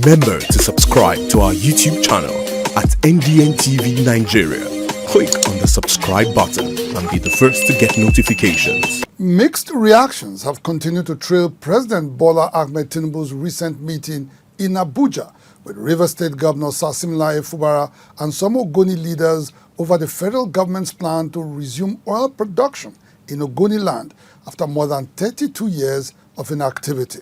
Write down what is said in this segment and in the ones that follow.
Remember to subscribe to our YouTube channel at NDN TV Nigeria. Click on the subscribe button and be the first to get notifications. Mixed reactions have continued to trail President Bola Ahmed Tinubu's recent meeting in Abuja with Rivers State Governor Sasimila Fubara and some Ogoni leaders over the federal government's plan to resume oil production in Ogoni land after more than 32 years of inactivity.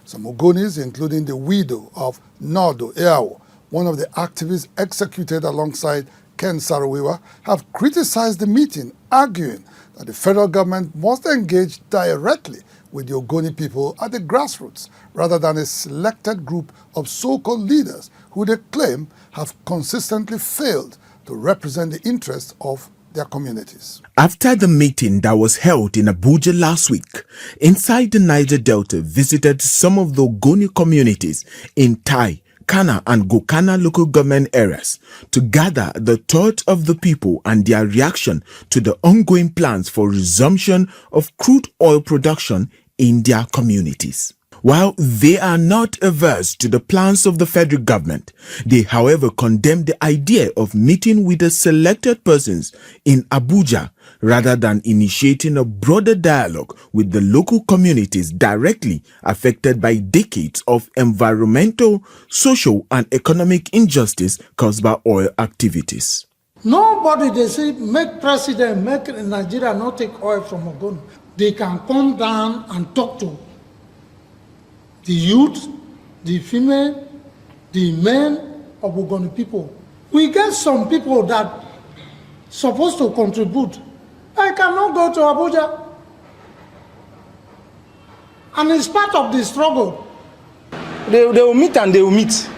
Some Ogonis, including the widow of Nodo Eawo, one of the activists executed alongside Ken Saro-Wiwa, have criticized the meeting, arguing that the federal government must engage directly with the Ogoni people at the grassroots rather than a selected group of so-called leaders who they claim have consistently failed to represent the interests of their communities. After the meeting that was held in Abuja last week, Inside the Niger Delta visited some of the Ogoni communities in Tai, Kana and Gokana local government areas to gather the thoughts of the people and their reaction to the ongoing plans for resumption of crude oil production in their communities. While they are not averse to the plans of the federal government, they however condemn the idea of meeting with the selected persons in Abuja rather than initiating a broader dialogue with the local communities directly affected by decades of environmental, social and economic injustice caused by oil activities. Nobody, they say, make president, make Nigeria not take oil from Ogoni. They can come down and talk to the youth, the female, the men of Ogoni people. We get some people that supposed to contribute. I cannot go to Abuja. And it's part of the struggle. They will meet and they will meet.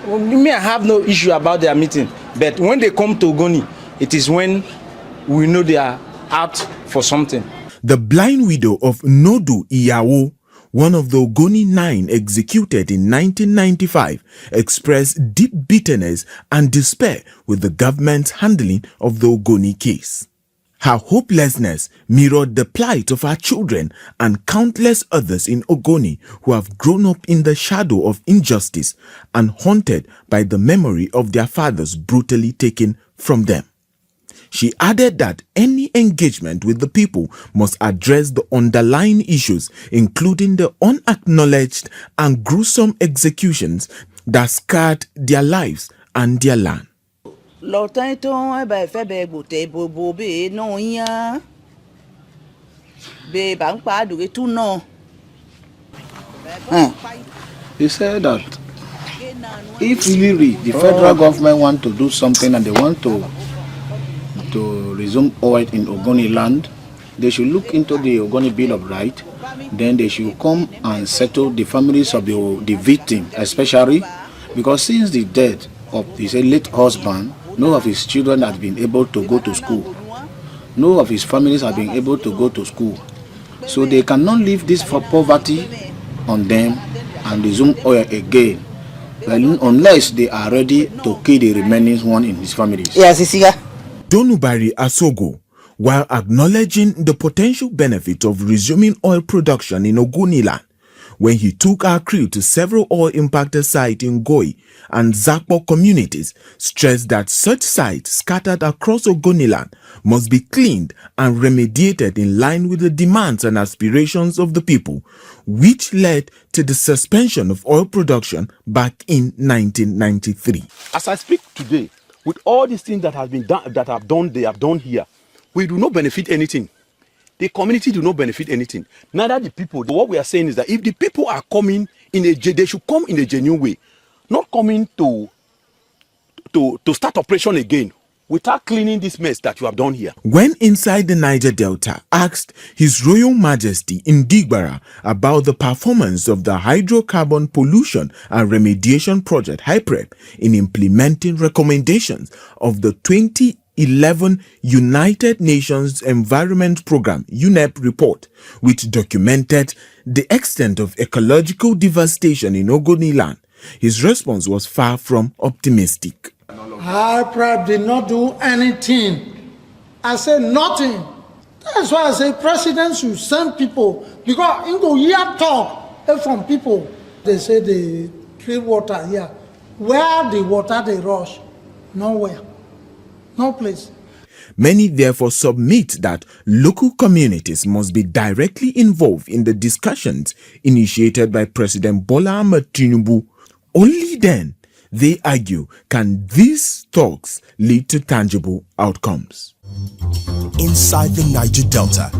Me, I have no issue about their meeting. But when they come to Ogoni, it is when we know they are out for something. The blind widow of Nodo Eawo, one of the Ogoni 9 executed in 1995, expressed deep bitterness and despair with the government's handling of the Ogoni case. Her hopelessness mirrored the plight of her children and countless others in Ogoni who have grown up in the shadow of injustice and haunted by the memory of their fathers brutally taken from them. She added that any engagement with the people must address the underlying issues, including the unacknowledged and gruesome executions that scarred their lives and their land. He said that if really the federal government want to do something and they want to resume oil in Ogoni land, they should look into the Ogoni Bill of Rights. Then they should come and settle the families of the victim, especially because since the death of his late husband, none of his children has been able to go to school. None of his families have been able to go to school. So they cannot leave this for poverty on them and resume oil again, unless they are ready to kill the remaining one in his families. Yes, Donubari Asogo, while acknowledging the potential benefit of resuming oil production in Ogoni land, when he took our crew to several oil-impacted sites in Goi and Zakpo communities, stressed that such sites scattered across Ogoni land must be cleaned and remediated in line with the demands and aspirations of the people, which led to the suspension of oil production back in 1993. As I speak today, with all these things that have been done, they have done here, we do not benefit anything. The community do not benefit anything. Neither the people. What we are saying is that if the people are coming they should come in a genuine way, not coming to start operation again without cleaning this mess that you have done here. When Inside the Niger Delta asked His Royal Majesty Ndigbara about the performance of the Hydrocarbon Pollution and Remediation Project (HYPREP) in implementing recommendations of the 2011 United Nations Environment Programme (UNEP) report, which documented the extent of ecological devastation in Ogoni land, his response was far from optimistic. HYPREP did not do anything. I said nothing. That's why I say president should send people, because in go hear talk from people. They say clean water here. Where the water they rush? Nowhere. No place. Many therefore submit that local communities must be directly involved in the discussions initiated by President Bola Ahmed Tinubu. Only then, they argue, can these talks lead to tangible outcomes. Inside the Niger Delta,